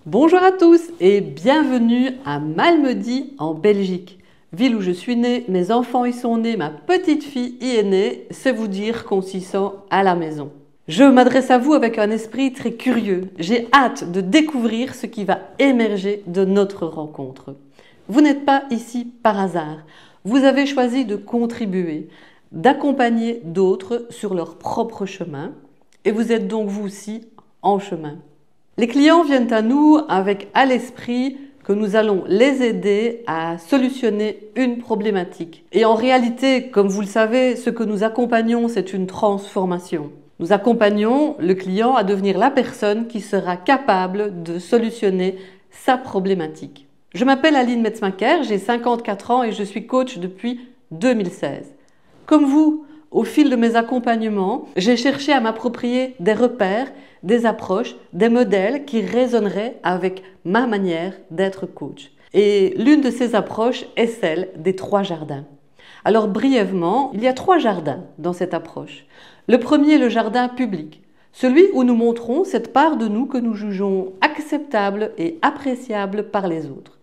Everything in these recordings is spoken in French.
Bonjour à tous et bienvenue à Malmedy en Belgique. Ville où je suis née, mes enfants y sont nés, ma petite fille y est née, c'est vous dire qu'on s'y sent à la maison. Je m'adresse à vous avec un esprit très curieux. J'ai hâte de découvrir ce qui va émerger de notre rencontre. Vous n'êtes pas ici par hasard. Vous avez choisi de contribuer, d'accompagner d'autres sur leur propre chemin et vous êtes donc vous aussi en chemin. Les clients viennent à nous avec à l'esprit que nous allons les aider à solutionner une problématique. Et en réalité, comme vous le savez, ce que nous accompagnons, c'est une transformation. Nous accompagnons le client à devenir la personne qui sera capable de solutionner sa problématique. Je m'appelle Aline Metzmacher, j'ai 54 ans et je suis coach depuis 2016. Comme vous, au fil de mes accompagnements, j'ai cherché à m'approprier des repères, des approches, des modèles qui résonneraient avec ma manière d'être coach. Et l'une de ces approches est celle des 3 jardins. Alors brièvement, il y a 3 jardins dans cette approche. Le premier est le jardin public, celui où nous montrons cette part de nous que nous jugeons acceptable et appréciable par les autres.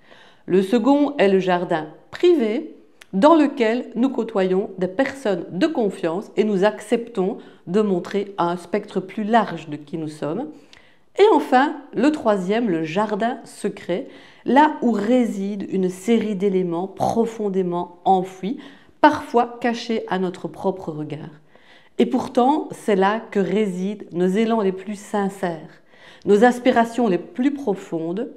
Le second est le jardin privé, dans lequel nous côtoyons des personnes de confiance et nous acceptons de montrer un spectre plus large de qui nous sommes. Et enfin, le troisième, le jardin secret, là où réside une série d'éléments profondément enfouis, parfois cachés à notre propre regard. Et pourtant, c'est là que résident nos élans les plus sincères, nos aspirations les plus profondes,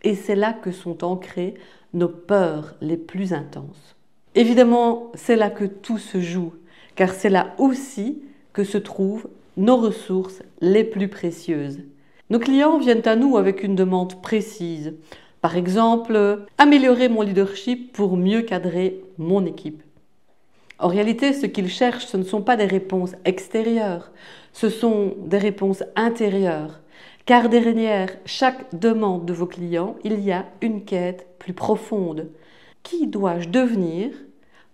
et c'est là que sont ancrées nos peurs les plus intenses. Évidemment, c'est là que tout se joue, car c'est là aussi que se trouvent nos ressources les plus précieuses. Nos clients viennent à nous avec une demande précise. Par exemple, améliorer mon leadership pour mieux cadrer mon équipe. En réalité, ce qu'ils cherchent, ce ne sont pas des réponses extérieures, ce sont des réponses intérieures. Car derrière chaque demande de vos clients, il y a une quête plus profonde. Qui dois-je devenir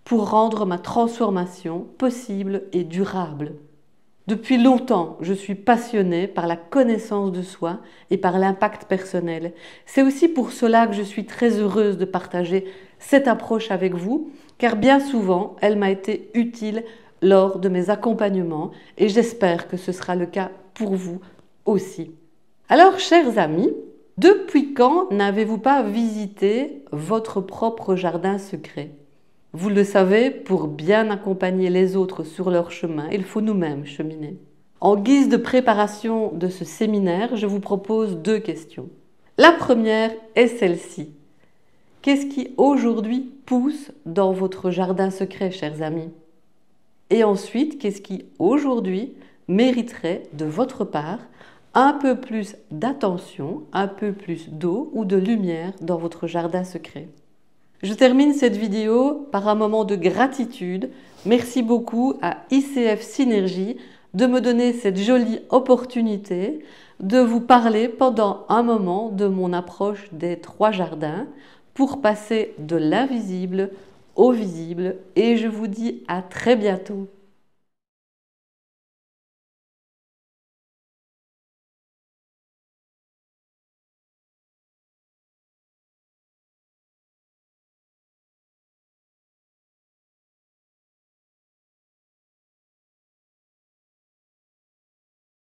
pour rendre ma transformation possible et durable? Depuis longtemps, je suis passionnée par la connaissance de soi et par l'impact personnel. C'est aussi pour cela que je suis très heureuse de partager cette approche avec vous, car bien souvent, elle m'a été utile lors de mes accompagnements et j'espère que ce sera le cas pour vous aussi. Alors, chers amis, depuis quand n'avez-vous pas visité votre propre jardin secret? Vous le savez, pour bien accompagner les autres sur leur chemin, il faut nous-mêmes cheminer. En guise de préparation de ce séminaire, je vous propose 2 questions. La première est celle-ci. Qu'est-ce qui aujourd'hui pousse dans votre jardin secret, chers amis? Et ensuite, qu'est-ce qui aujourd'hui mériterait de votre part un peu plus d'attention, un peu plus d'eau ou de lumière dans votre jardin secret? Je termine cette vidéo par un moment de gratitude. Merci beaucoup à ICF Synergie de me donner cette jolie opportunité de vous parler pendant un moment de mon approche des 3 jardins pour passer de l'invisible au visible et je vous dis à très bientôt.